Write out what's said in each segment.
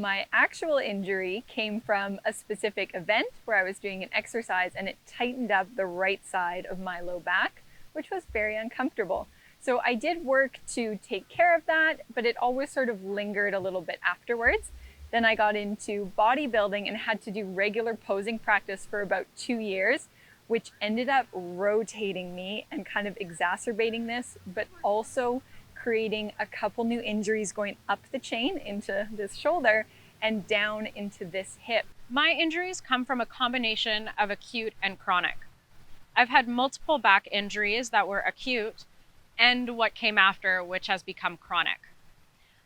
my actual injury came from a specific event where I was doing an exercise and it tightened up the right side of my low back, which was very uncomfortable. So I did work to take care of that, but it always sort of lingered a little bit afterwards. Then I got into bodybuilding and had to do regular posing practice for about 2 years, which ended up rotating me and kind of exacerbating this, but also creating a couple new injuries going up the chain into this shoulder and down into this hip. My injuries come from a combination of acute and chronic. I've had multiple back injuries that were acute and what came after, which has become chronic.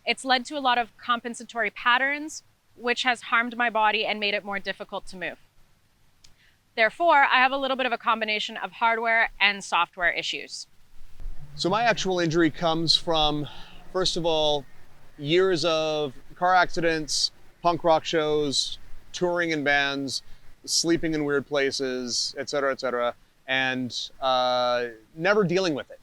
It's led to a lot of compensatory patterns, which has harmed my body and made it more difficult to move. Therefore, I have a little bit of a combination of hardware and software issues. So my actual injury comes from, first of all, years of car accidents, punk rock shows, touring in bands, sleeping in weird places, etc., and never dealing with it.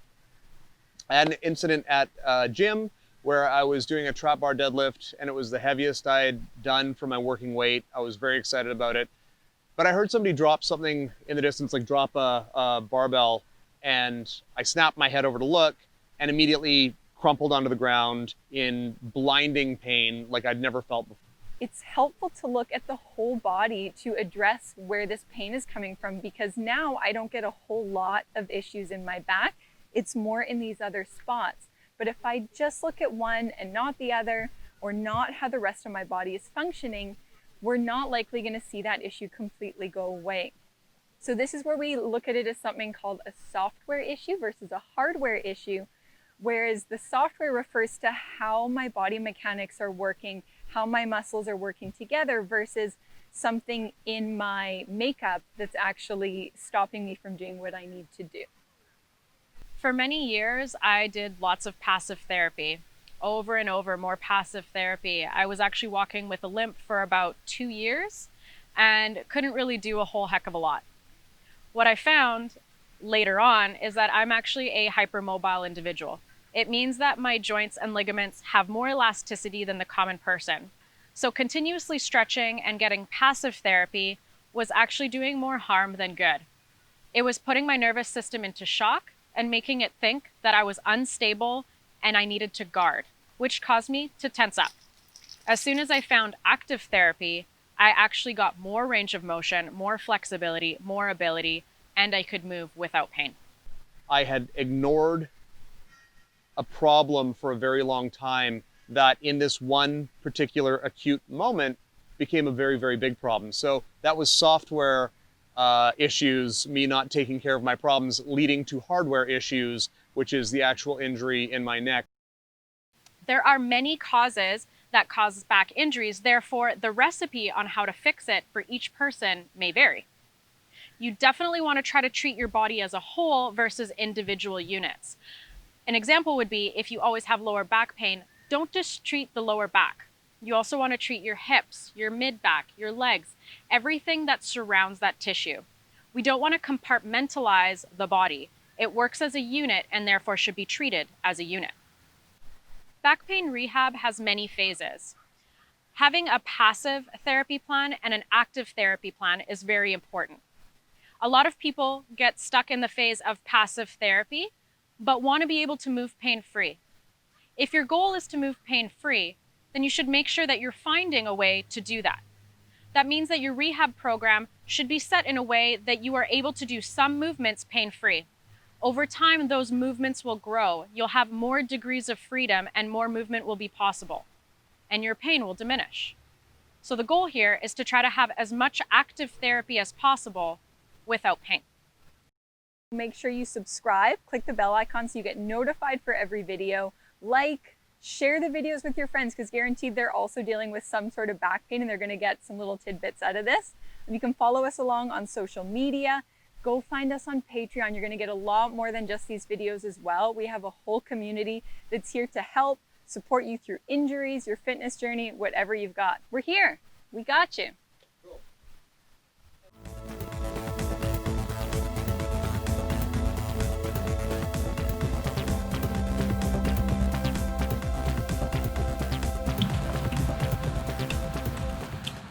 I had an incident at a gym where I was doing a trap bar deadlift, and it was the heaviest I had done for my working weight. I was very excited about it. But I heard somebody drop something in the distance, like drop a barbell, and I snapped my head over to look and immediately crumpled onto the ground in blinding pain like I'd never felt before. It's helpful to look at the whole body to address where this pain is coming from, because now I don't get a whole lot of issues in my back. It's more in these other spots. But if I just look at one and not the other, or not how the rest of my body is functioning, we're not likely going to see that issue completely go away. So this is where we look at it as something called a software issue versus a hardware issue, whereas the software refers to how my body mechanics are working, how my muscles are working together, versus something in my makeup that's actually stopping me from doing what I need to do. For many years, I did lots of passive therapy. Over and over, more passive therapy. I was actually walking with a limp for about 2 years and couldn't really do a whole heck of a lot. What I found later on is that I'm actually a hypermobile individual. It means that my joints and ligaments have more elasticity than the common person. So continuously stretching and getting passive therapy was actually doing more harm than good. It was putting my nervous system into shock and making it think that I was unstable and I needed to guard, which caused me to tense up. As soon as I found active therapy, I actually got more range of motion, more flexibility, more ability, and I could move without pain. I had ignored a problem for a very long time that in this one particular acute moment became a very, very big problem. So that was software issues, me not taking care of my problems, leading to hardware issues, which is the actual injury in my neck. There are many causes that cause back injuries, therefore the recipe on how to fix it for each person may vary. You definitely want to try to treat your body as a whole versus individual units. An example would be if you always have lower back pain, don't just treat the lower back. You also want to treat your hips, your mid-back, your legs, everything that surrounds that tissue. We don't want to compartmentalize the body. It works as a unit and therefore should be treated as a unit. Back pain rehab has many phases. Having a passive therapy plan and an active therapy plan is very important. A lot of people get stuck in the phase of passive therapy, but want to be able to move pain-free. If your goal is to move pain-free, then you should make sure that you're finding a way to do that. That means that your rehab program should be set in a way that you are able to do some movements pain-free. Over time, those movements will grow. You'll have more degrees of freedom and more movement will be possible, and your pain will diminish. So the goal here is to try to have as much active therapy as possible without pain. Make sure you subscribe, click the bell icon so you get notified for every video. Like, share the videos with your friends, because guaranteed they're also dealing with some sort of back pain and they're going to get some little tidbits out of this. And you can follow us along on social media. Go find us on Patreon. You're going to get a lot more than just these videos as well. We have a whole community that's here to help support you through injuries, your fitness journey, whatever you've got. We're here. We got you. Cool.